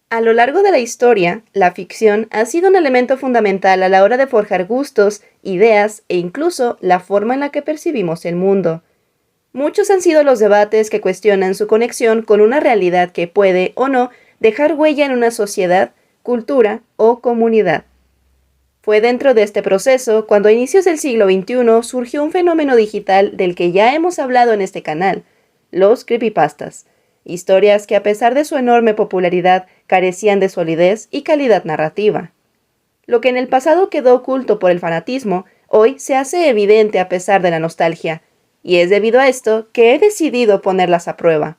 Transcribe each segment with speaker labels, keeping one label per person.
Speaker 1: A lo largo de la historia, la ficción ha sido un elemento fundamental a la hora de forjar gustos, ideas e incluso la forma en la que percibimos el mundo. Muchos han sido los debates que cuestionan su conexión con una realidad que puede o no dejar huella en una sociedad, cultura o comunidad. Fue dentro de este proceso cuando a inicios del siglo XXI surgió un fenómeno digital del que ya hemos hablado en este canal, los creepypastas, historias que a pesar de su enorme popularidad carecían de solidez y calidad narrativa. Lo que en el pasado quedó oculto por el fanatismo, hoy se hace evidente a pesar de la nostalgia, y es debido a esto que he decidido ponerlas a prueba.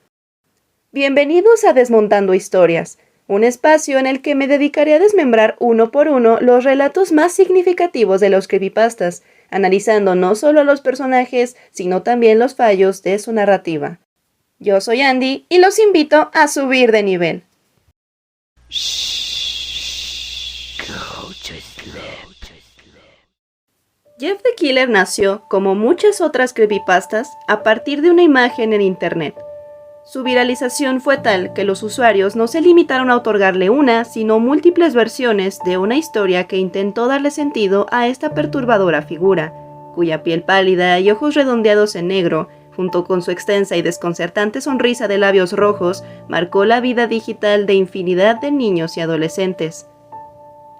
Speaker 1: Bienvenidos a Desmontando Historias, un espacio en el que me dedicaré a desmembrar uno por uno los relatos más significativos de los creepypastas, analizando no solo a los personajes, sino también los fallos de su narrativa. Yo soy Andy y los invito a subir de nivel. Jeff the Killer nació, como muchas otras creepypastas, a partir de una imagen en internet. Su viralización fue tal que los usuarios no se limitaron a otorgarle una, sino múltiples versiones de una historia que intentó darle sentido a esta perturbadora figura, cuya piel pálida y ojos redondeados en negro, junto con su extensa y desconcertante sonrisa de labios rojos, marcó la vida digital de infinidad de niños y adolescentes.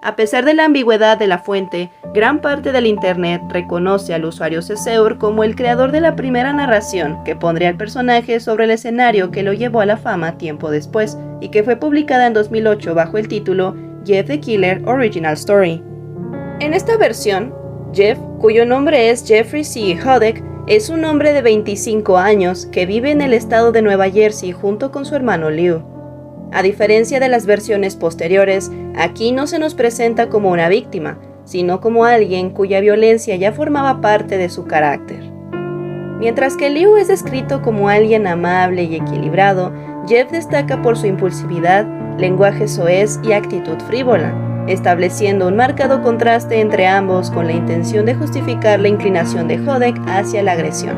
Speaker 1: A pesar de la ambigüedad de la fuente, gran parte del Internet reconoce al usuario Ceseur como el creador de la primera narración que pondría al personaje sobre el escenario que lo llevó a la fama tiempo después, y que fue publicada en 2008 bajo el título Jeff the Killer Original Story. En esta versión, Jeff, cuyo nombre es Jeffrey C. Hodek, es un hombre de 25 años que vive en el estado de Nueva Jersey junto con su hermano Liu. A diferencia de las versiones posteriores, aquí no se nos presenta como una víctima, sino como alguien cuya violencia ya formaba parte de su carácter. Mientras que Liu es descrito como alguien amable y equilibrado, Jeff destaca por su impulsividad, lenguaje soez y actitud frívola, estableciendo un marcado contraste entre ambos con la intención de justificar la inclinación de Hodek hacia la agresión.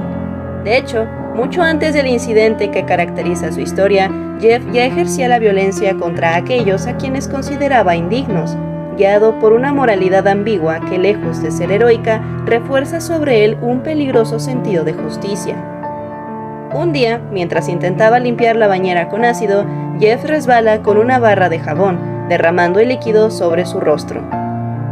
Speaker 1: De hecho, mucho antes del incidente que caracteriza su historia, Jeff ya ejercía la violencia contra aquellos a quienes consideraba indignos, guiado por una moralidad ambigua que, lejos de ser heroica, refuerza sobre él un peligroso sentido de justicia. Un día, mientras intentaba limpiar la bañera con ácido, Jeff resbala con una barra de jabón, derramando el líquido sobre su rostro.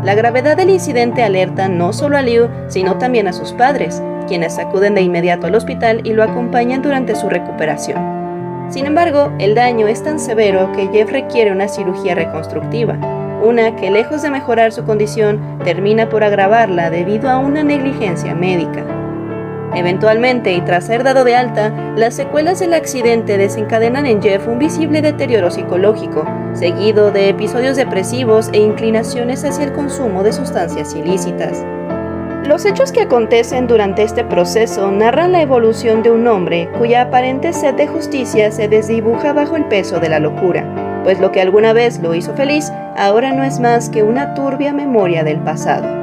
Speaker 1: La gravedad del incidente alerta no solo a Liu, sino también a sus padres, quienes acuden de inmediato al hospital y lo acompañan durante su recuperación. Sin embargo, el daño es tan severo que Jeff requiere una cirugía reconstructiva, una que, lejos de mejorar su condición, termina por agravarla debido a una negligencia médica. Eventualmente, y tras ser dado de alta, las secuelas del accidente desencadenan en Jeff un visible deterioro psicológico, seguido de episodios depresivos e inclinaciones hacia el consumo de sustancias ilícitas. Los hechos que acontecen durante este proceso narran la evolución de un hombre cuya aparente sed de justicia se desdibuja bajo el peso de la locura, pues lo que alguna vez lo hizo feliz ahora no es más que una turbia memoria del pasado.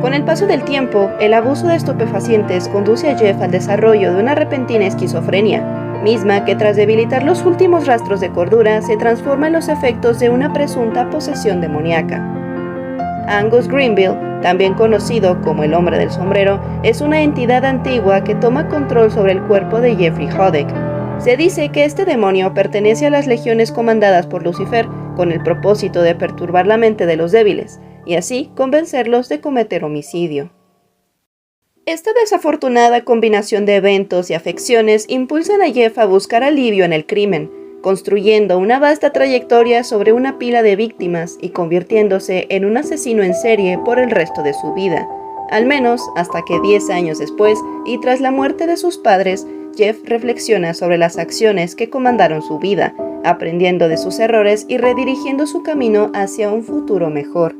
Speaker 1: Con el paso del tiempo, el abuso de estupefacientes conduce a Jeff al desarrollo de una repentina esquizofrenia, misma que tras debilitar los últimos rastros de cordura se transforma en los efectos de una presunta posesión demoníaca. Angus Greenville, también conocido como el Hombre del Sombrero, es una entidad antigua que toma control sobre el cuerpo de Jeffrey Hodek. Se dice que este demonio pertenece a las legiones comandadas por Lucifer con el propósito de perturbar la mente de los débiles, y así convencerlos de cometer homicidio. Esta desafortunada combinación de eventos y afecciones impulsan a Jeff a buscar alivio en el crimen, construyendo una vasta trayectoria sobre una pila de víctimas y convirtiéndose en un asesino en serie por el resto de su vida, al menos hasta que 10 años después, y tras la muerte de sus padres, Jeff reflexiona sobre las acciones que comandaron su vida, aprendiendo de sus errores y redirigiendo su camino hacia un futuro mejor.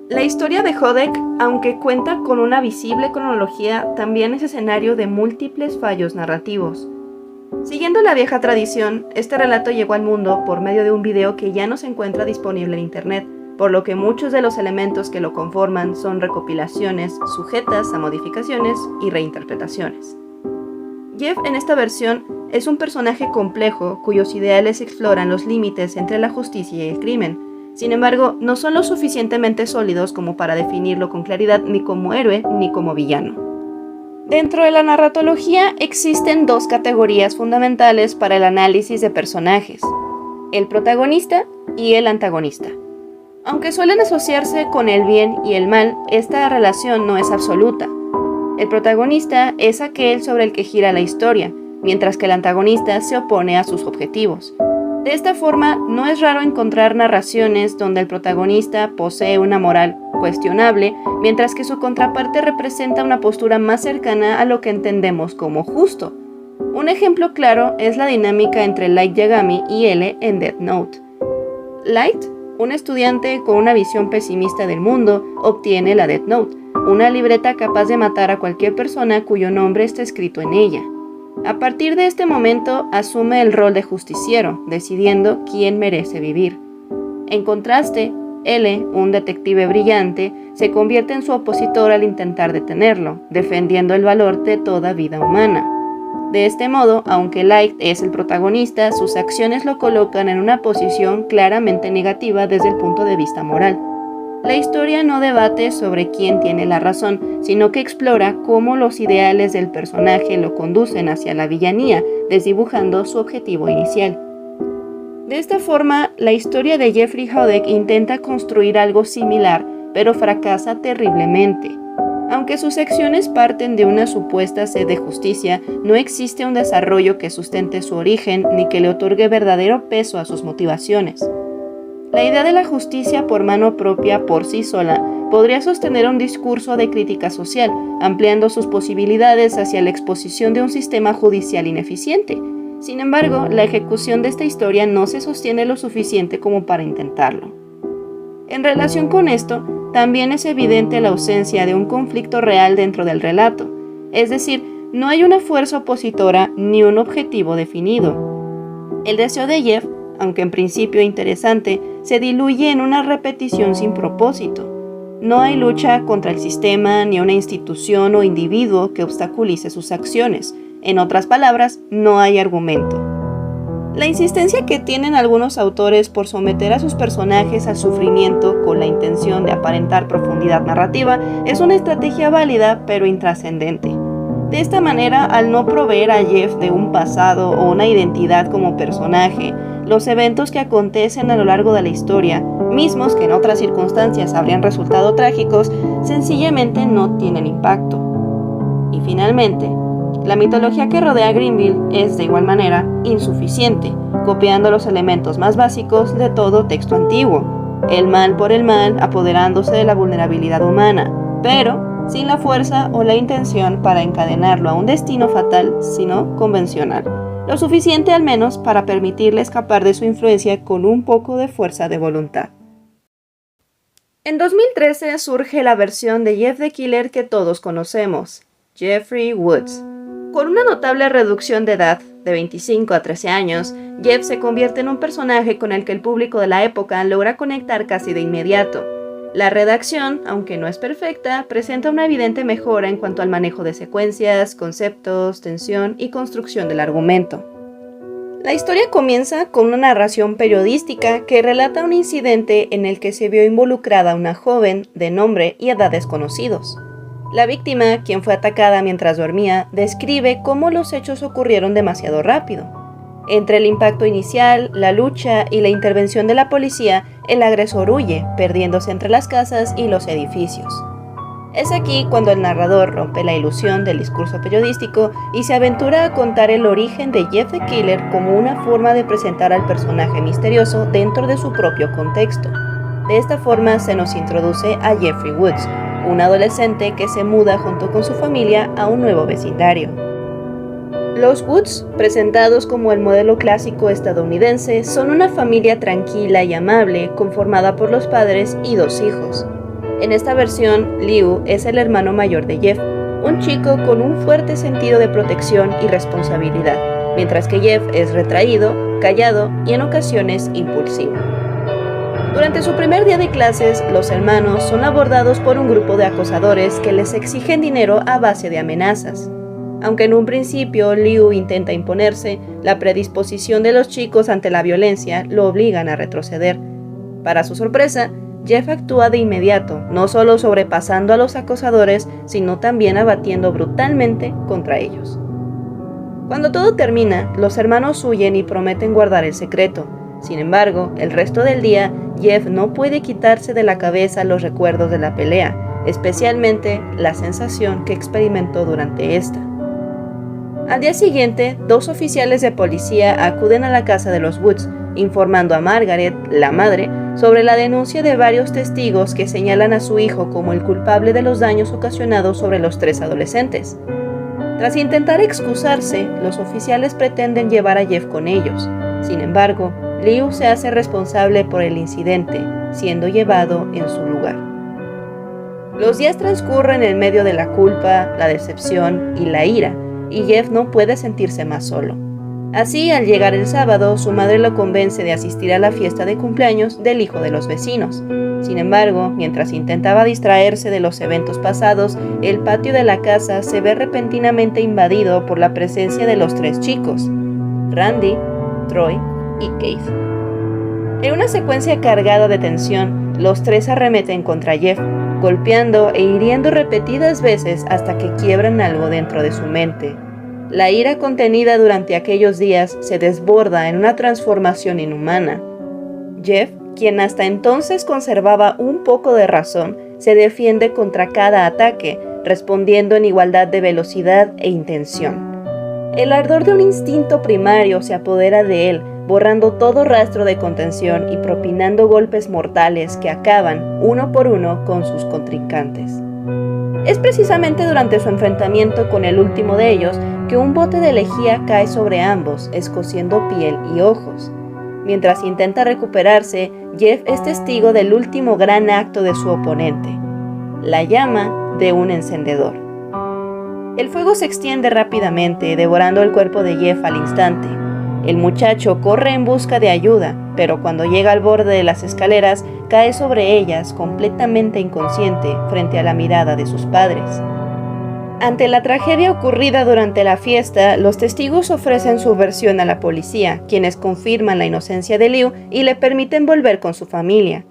Speaker 1: La historia de Hodek, aunque cuenta con una visible cronología, también es escenario de múltiples fallos narrativos. Siguiendo la vieja tradición, este relato llegó al mundo por medio de un video que ya no se encuentra disponible en internet, por lo que muchos de los elementos que lo conforman son recopilaciones sujetas a modificaciones y reinterpretaciones. Jeff en esta versión es un personaje complejo cuyos ideales exploran los límites entre la justicia y el crimen. Sin embargo, no son lo suficientemente sólidos como para definirlo con claridad ni como héroe ni como villano. Dentro de la narratología existen dos categorías fundamentales para el análisis de personajes: el protagonista y el antagonista. Aunque suelen asociarse con el bien y el mal, esta relación no es absoluta. El protagonista es aquel sobre el que gira la historia, mientras que el antagonista se opone a sus objetivos. De esta forma, no es raro encontrar narraciones donde el protagonista posee una moral cuestionable, mientras que su contraparte representa una postura más cercana a lo que entendemos como justo. Un ejemplo claro es la dinámica entre Light Yagami y L en Death Note. Light, un estudiante con una visión pesimista del mundo, obtiene la Death Note, una libreta capaz de matar a cualquier persona cuyo nombre está escrito en ella. A partir de este momento asume el rol de justiciero, decidiendo quién merece vivir. En contraste, L, un detective brillante, se convierte en su opositor al intentar detenerlo, defendiendo el valor de toda vida humana. De este modo, aunque Light es el protagonista, sus acciones lo colocan en una posición claramente negativa desde el punto de vista moral. La historia no debate sobre quién tiene la razón, sino que explora cómo los ideales del personaje lo conducen hacia la villanía, desdibujando su objetivo inicial. De esta forma, la historia de Jeffrey Hodek intenta construir algo similar, pero fracasa terriblemente. Aunque sus acciones parten de una supuesta sed de justicia, no existe un desarrollo que sustente su origen ni que le otorgue verdadero peso a sus motivaciones. La idea de la justicia por mano propia por sí sola podría sostener un discurso de crítica social, ampliando sus posibilidades hacia la exposición de un sistema judicial ineficiente. Sin embargo, la ejecución de esta historia no se sostiene lo suficiente como para intentarlo. En relación con esto, también es evidente la ausencia de un conflicto real dentro del relato, es decir, no hay una fuerza opositora ni un objetivo definido. El deseo de Jeff, aunque en principio interesante, se diluye en una repetición sin propósito. No hay lucha contra el sistema ni una institución o individuo que obstaculice sus acciones. En otras palabras, no hay argumento. La insistencia que tienen algunos autores por someter a sus personajes al sufrimiento con la intención de aparentar profundidad narrativa es una estrategia válida pero intrascendente. De esta manera, al no proveer a Jeff de un pasado o una identidad como personaje, los eventos que acontecen a lo largo de la historia, mismos que en otras circunstancias habrían resultado trágicos, sencillamente no tienen impacto. Y finalmente, la mitología que rodea a Greenville es, de igual manera, insuficiente, copiando los elementos más básicos de todo texto antiguo, el mal por el mal apoderándose de la vulnerabilidad humana, pero sin la fuerza o la intención para encadenarlo a un destino fatal, sino convencional. Lo suficiente al menos para permitirle escapar de su influencia con un poco de fuerza de voluntad. En 2013 surge la versión de Jeff the Killer que todos conocemos, Jeffrey Woods. Con una notable reducción de edad, de 25 a 13 años, Jeff se convierte en un personaje con el que el público de la época logra conectar casi de inmediato. La redacción, aunque no es perfecta, presenta una evidente mejora en cuanto al manejo de secuencias, conceptos, tensión y construcción del argumento. La historia comienza con una narración periodística que relata un incidente en el que se vio involucrada una joven de nombre y edad desconocidos. La víctima, quien fue atacada mientras dormía, describe cómo los hechos ocurrieron demasiado rápido. Entre el impacto inicial, la lucha y la intervención de la policía, el agresor huye, perdiéndose entre las casas y los edificios. Es aquí cuando el narrador rompe la ilusión del discurso periodístico y se aventura a contar el origen de Jeff the Killer como una forma de presentar al personaje misterioso dentro de su propio contexto. De esta forma se nos introduce a Jeffrey Woods, un adolescente que se muda junto con su familia a un nuevo vecindario. Los Woods, presentados como el modelo clásico estadounidense, son una familia tranquila y amable conformada por los padres y 2 hijos. En esta versión, Liu es el hermano mayor de Jeff, un chico con un fuerte sentido de protección y responsabilidad, mientras que Jeff es retraído, callado y en ocasiones impulsivo. Durante su primer día de clases, los hermanos son abordados por un grupo de acosadores que les exigen dinero a base de amenazas. Aunque en un principio Liu intenta imponerse, la predisposición de los chicos ante la violencia lo obligan a retroceder. Para su sorpresa, Jeff actúa de inmediato, no solo sobrepasando a los acosadores, sino también abatiendo brutalmente contra ellos. Cuando todo termina, los hermanos huyen y prometen guardar el secreto. Sin embargo, el resto del día, Jeff no puede quitarse de la cabeza los recuerdos de la pelea, especialmente la sensación que experimentó durante esta. Al día siguiente, 2 oficiales de policía acuden a la casa de los Woods, informando a Margaret, la madre, sobre la denuncia de varios testigos que señalan a su hijo como el culpable de los daños ocasionados sobre los 3 adolescentes. Tras intentar excusarse, los oficiales pretenden llevar a Jeff con ellos. Sin embargo, Liu se hace responsable por el incidente, siendo llevado en su lugar. Los días transcurren en medio de la culpa, la decepción y la ira, y Jeff no puede sentirse más solo. Así, al llegar el sábado, su madre lo convence de asistir a la fiesta de cumpleaños del hijo de los vecinos. Sin embargo, mientras intentaba distraerse de los eventos pasados, el patio de la casa se ve repentinamente invadido por la presencia de los 3 chicos, Randy, Troy y Keith. En una secuencia cargada de tensión, los 3 arremeten contra Jeff, golpeando e hiriendo repetidas veces hasta que quiebran algo dentro de su mente. La ira contenida durante aquellos días se desborda en una transformación inhumana. Jeff, quien hasta entonces conservaba un poco de razón, se defiende contra cada ataque, respondiendo en igualdad de velocidad e intención. El ardor de un instinto primario se apodera de él, borrando todo rastro de contención y propinando golpes mortales que acaban, uno por uno, con sus contrincantes. Es precisamente durante su enfrentamiento con el último de ellos que un bote de lejía cae sobre ambos, escociendo piel y ojos. Mientras intenta recuperarse, Jeff es testigo del último gran acto de su oponente, la llama de un encendedor. El fuego se extiende rápidamente, devorando el cuerpo de Jeff al instante. El muchacho corre en busca de ayuda, pero cuando llega al borde de las escaleras, cae sobre ellas completamente inconsciente frente a la mirada de sus padres. Ante la tragedia ocurrida durante la fiesta, los testigos ofrecen su versión a la policía, quienes confirman la inocencia de Liu y le permiten volver con su familia.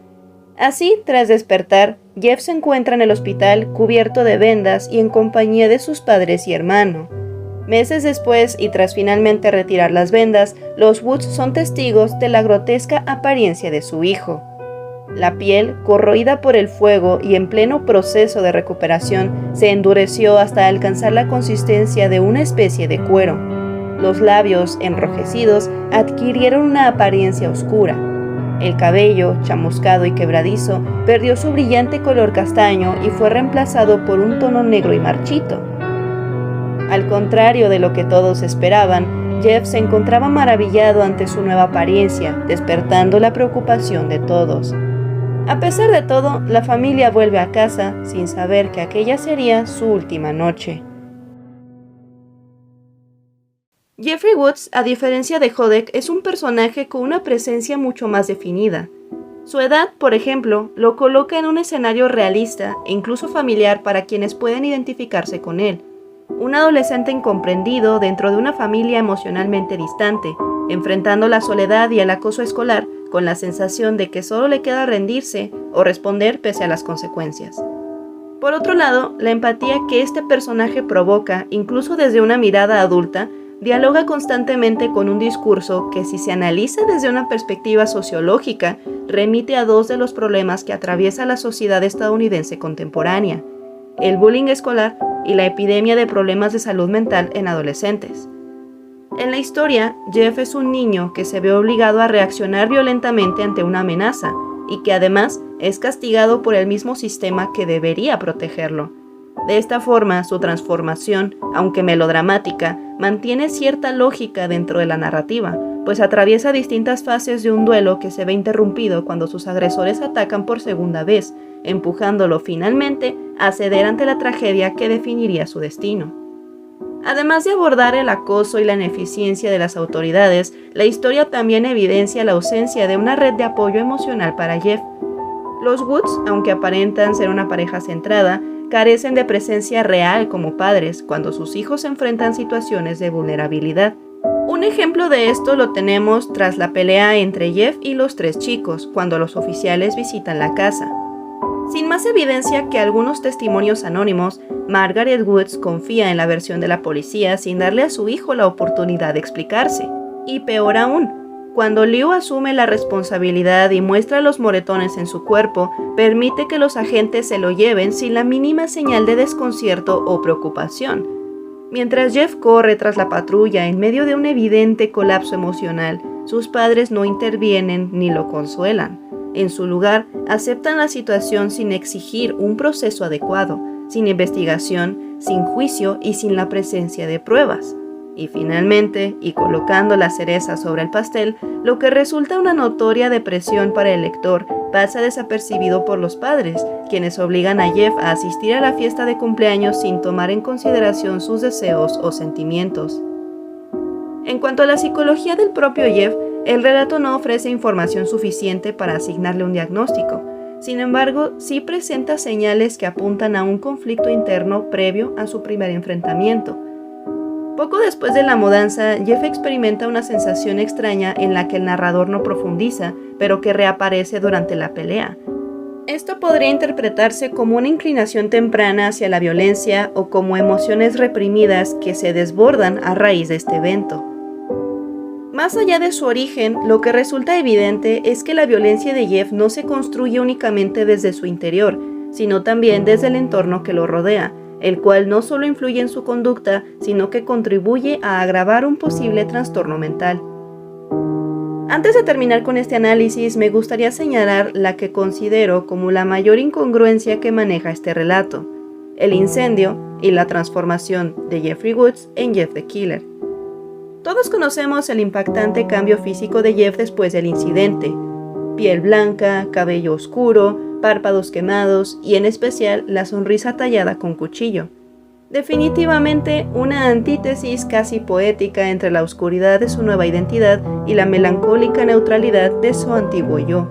Speaker 1: Así, tras despertar, Jeff se encuentra en el hospital cubierto de vendas y en compañía de sus padres y hermano. Meses después, y tras finalmente retirar las vendas, los Woods son testigos de la grotesca apariencia de su hijo. La piel, corroída por el fuego y en pleno proceso de recuperación, se endureció hasta alcanzar la consistencia de una especie de cuero. Los labios, enrojecidos, adquirieron una apariencia oscura. El cabello, chamuscado y quebradizo, perdió su brillante color castaño y fue reemplazado por un tono negro y marchito. Al contrario de lo que todos esperaban, Jeff se encontraba maravillado ante su nueva apariencia, despertando la preocupación de todos. A pesar de todo, la familia vuelve a casa sin saber que aquella sería su última noche. Jeffrey Woods, a diferencia de Hodek, es un personaje con una presencia mucho más definida. Su edad, por ejemplo, lo coloca en un escenario realista e incluso familiar para quienes pueden identificarse con él. Un adolescente incomprendido dentro de una familia emocionalmente distante, enfrentando la soledad y el acoso escolar con la sensación de que solo le queda rendirse o responder pese a las consecuencias. Por otro lado, la empatía que este personaje provoca, incluso desde una mirada adulta, dialoga constantemente con un discurso que, si se analiza desde una perspectiva sociológica, remite a 2 de los problemas que atraviesa la sociedad estadounidense contemporánea: el bullying escolar y la epidemia de problemas de salud mental en adolescentes. En la historia, Jeff es un niño que se ve obligado a reaccionar violentamente ante una amenaza y que además es castigado por el mismo sistema que debería protegerlo. De esta forma, su transformación, aunque melodramática, mantiene cierta lógica dentro de la narrativa, pues atraviesa distintas fases de un duelo que se ve interrumpido cuando sus agresores atacan por segunda vez, empujándolo finalmente a ceder ante la tragedia que definiría su destino. Además de abordar el acoso y la ineficiencia de las autoridades, la historia también evidencia la ausencia de una red de apoyo emocional para Jeff. Los Woods, aunque aparentan ser una pareja centrada, carecen de presencia real como padres cuando sus hijos enfrentan situaciones de vulnerabilidad. Un ejemplo de esto lo tenemos tras la pelea entre Jeff y los 3 chicos, cuando los oficiales visitan la casa. Sin más evidencia que algunos testimonios anónimos, Margaret Woods confía en la versión de la policía sin darle a su hijo la oportunidad de explicarse. Y peor aún, cuando Liu asume la responsabilidad y muestra los moretones en su cuerpo, permite que los agentes se lo lleven sin la mínima señal de desconcierto o preocupación. Mientras Jeff corre tras la patrulla en medio de un evidente colapso emocional, sus padres no intervienen ni lo consuelan. En su lugar, aceptan la situación sin exigir un proceso adecuado, sin investigación, sin juicio y sin la presencia de pruebas. Y finalmente, y colocando la cereza sobre el pastel, lo que resulta una notoria depresión para el lector pasa desapercibido por los padres, quienes obligan a Jeff a asistir a la fiesta de cumpleaños sin tomar en consideración sus deseos o sentimientos. En cuanto a la psicología del propio Jeff, el relato no ofrece información suficiente para asignarle un diagnóstico. Sin embargo, sí presenta señales que apuntan a un conflicto interno previo a su primer enfrentamiento. Poco después de la mudanza, Jeff experimenta una sensación extraña en la que el narrador no profundiza, pero que reaparece durante la pelea. Esto podría interpretarse como una inclinación temprana hacia la violencia o como emociones reprimidas que se desbordan a raíz de este evento. Más allá de su origen, lo que resulta evidente es que la violencia de Jeff no se construye únicamente desde su interior, sino también desde el entorno que lo rodea, el cual no solo influye en su conducta, sino que contribuye a agravar un posible trastorno mental. Antes de terminar con este análisis, me gustaría señalar la que considero como la mayor incongruencia que maneja este relato: el incendio y la transformación de Jeffrey Woods en Jeff the Killer. Todos conocemos el impactante cambio físico de Jeff después del incidente: piel blanca, cabello oscuro, párpados quemados y en especial la sonrisa tallada con cuchillo. Definitivamente una antítesis casi poética entre la oscuridad de su nueva identidad y la melancólica neutralidad de su antiguo yo.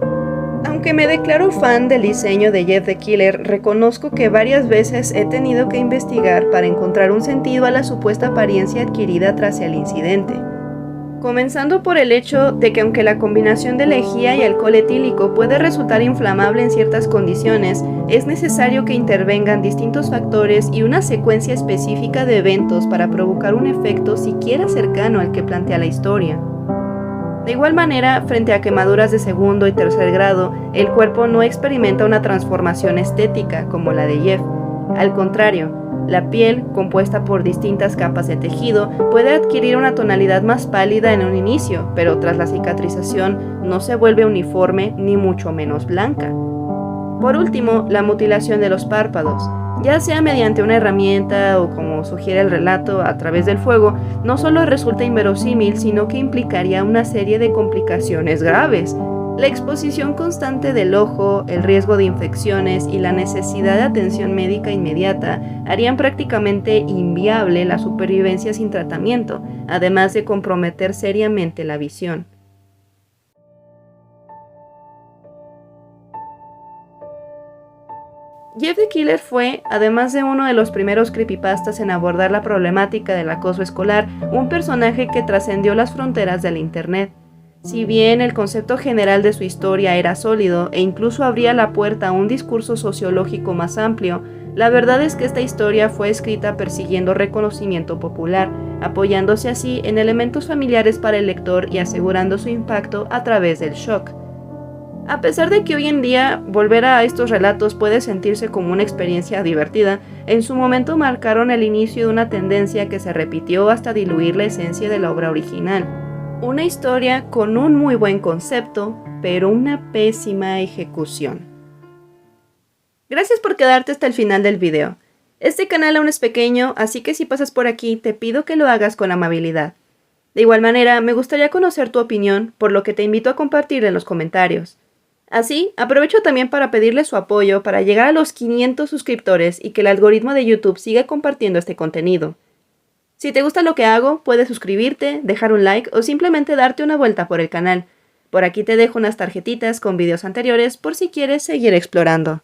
Speaker 1: Aunque me declaro fan del diseño de Jeff the Killer, reconozco que varias veces he tenido que investigar para encontrar un sentido a la supuesta apariencia adquirida tras el incidente. Comenzando por el hecho de que aunque la combinación de lejía y alcohol etílico puede resultar inflamable en ciertas condiciones, es necesario que intervengan distintos factores y una secuencia específica de eventos para provocar un efecto siquiera cercano al que plantea la historia. De igual manera, frente a quemaduras de segundo y tercer grado, el cuerpo no experimenta una transformación estética como la de Jeff. Al contrario, la piel, compuesta por distintas capas de tejido, puede adquirir una tonalidad más pálida en un inicio, pero tras la cicatrización no se vuelve uniforme ni mucho menos blanca. Por último, la mutilación de los párpados, ya sea mediante una herramienta o como sugiere el relato a través del fuego, no solo resulta inverosímil, sino que implicaría una serie de complicaciones graves. La exposición constante del ojo, el riesgo de infecciones y la necesidad de atención médica inmediata harían prácticamente inviable la supervivencia sin tratamiento, además de comprometer seriamente la visión. Jeff the Killer fue, además de uno de los primeros creepypastas en abordar la problemática del acoso escolar, un personaje que trascendió las fronteras del internet. Si bien el concepto general de su historia era sólido e incluso abría la puerta a un discurso sociológico más amplio, la verdad es que esta historia fue escrita persiguiendo reconocimiento popular, apoyándose así en elementos familiares para el lector y asegurando su impacto a través del shock. A pesar de que hoy en día volver a estos relatos puede sentirse como una experiencia divertida, en su momento marcaron el inicio de una tendencia que se repitió hasta diluir la esencia de la obra original. Una historia con un muy buen concepto, pero una pésima ejecución. Gracias por quedarte hasta el final del video. Este canal aún es pequeño, así que si pasas por aquí te pido que lo hagas con amabilidad. De igual manera, me gustaría conocer tu opinión, por lo que te invito a compartir en los comentarios. Así, aprovecho también para pedirle su apoyo para llegar a los 500 suscriptores y que el algoritmo de YouTube siga compartiendo este contenido. Si te gusta lo que hago, puedes suscribirte, dejar un like o simplemente darte una vuelta por el canal. Por aquí te dejo unas tarjetitas con videos anteriores por si quieres seguir explorando.